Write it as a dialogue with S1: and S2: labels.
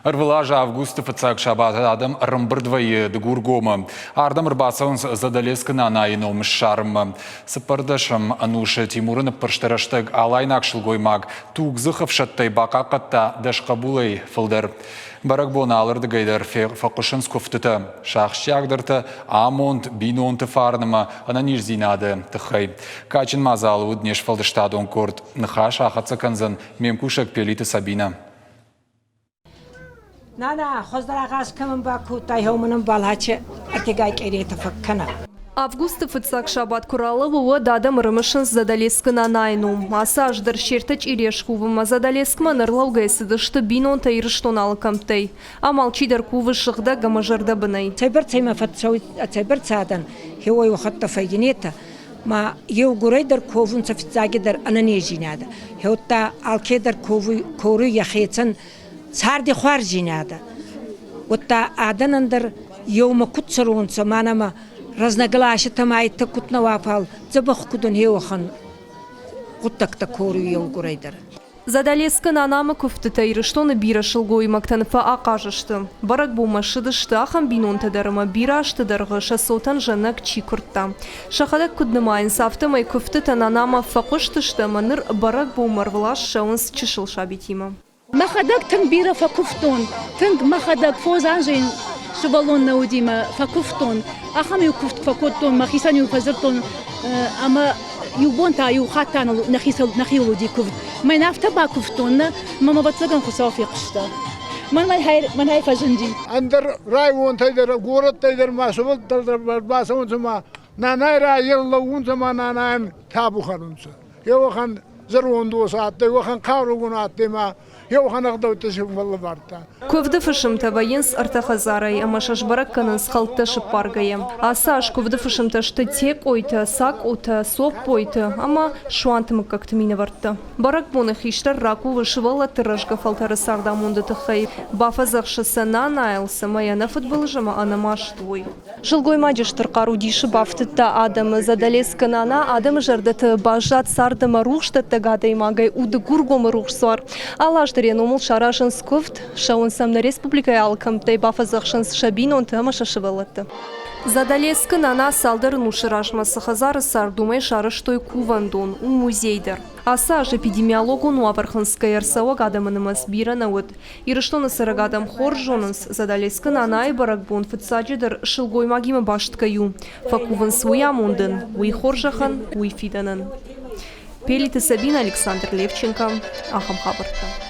S1: Арвылажа августа фыцак шабата адам рымбырдвайы дегургома. Ардам рбасаунс задалескана найном шарм. Сыпардашым ануша Тимурын пырштыраштык алайнакшыл гоймак. Тугзыхов шаттай бака катта дашкабулай фылдыр. Барак бона алырды гайдар фақушын скуфтыты. Шахшягдырты амонт бинонты фарныма ананиш зинады тыхай. Качин мазалы уднеш фалдыштадон корт. Ныха шахатса канзан мемкушак пелиты Сабина.
S2: Нана, хоздорагас камын баку тайхомының балачы артигайк эреті факкана.
S3: Августа фыцак шабат куралову дадам рымышын задалескына найну. Масаждыр шертыч ирешкувыма задалескма нырлаугайсы дышты бинон тайрыштон алыкамтай. Амалчидар кувы шықда гамажарда бынай.
S2: Цайбір цайма фатсауи цайбір цадан хеой вахатта файдинета. Ма еу гурайдар ковын цафицагидар анане жинады. Хеотта алкедар ковы яхетсан царди хуар жинады. Отта аданандар еума кутсаруынса манама разноглаши тамайты кутна вапал, забах кудын хеуахан куттакта кору еу гурайдар.
S3: Задалескін анамы күфті тайрыштоны бира шылгоймактаныфа ақажышты. Барак бума шыдышты ахан бинон тадарыма бира аштыдарғы шасотан жанак чикуртта. Шахадак куднымайын сафтымай күфті тананама фақыштышты маныр барак бумарвлаш шаунс чышыл шабитима.
S4: Махадак тын бира факуфтон, тын махадак фозанжин шывалон наудима факуфтон, ахам ю куфт факуфтон, махисан ю фазыртон, ама юбонта ю хаттан нахилу ди куфт. Майн афта бакуфтон, мама ватсаган хусафи қышта. Ман хай фажинди.
S5: Андер райвон тайдер, город тайдер масывал тайдер басаунсама, нанай райелла унсама нанайм табухарунса. Евахан зырвонду саатты, евахан кавругун аттыма.
S3: Ковды фышымта вайынс артахазарай, ама шашбарак канын схалты шыпаргайым. Асаш ковды фышымта шты тек ойты, сак ойты, соп ойты, ама шуантымы как-то мine варты. Барак буны хиштар раку вышывала тырыжга фалтары сардамунды тыхай. Бафазақшы сана найлсы, маяна футбол жама анамаш твой. Жылгой мадиш тырқару диші бафтытта адымы задалесканана, адымы жардыты бажат сардымы рухштатты гадаймагай уды гургомы рухсуар. Алаш Ренумул шарашын скуфт, шаун самна республика алкамтай бафазақшын шабинон тама шашывалатты. Задалескін ана салдарын ушырашмасы хазары сардумай шарыштой кувандон, у музейдер. Асаж эпидемиологон уаварханская арсауаг адамынымыз бирана өт. Ирыштоны сырыг адам хор жонынс Задалескін ана и баракбон фытсаджидыр шылгой магимы башткаю. Факувын суямундын, уй хоржахан, уй фиданын. Пелиты Сабина, Александр Левченко, Ахам Хабарта.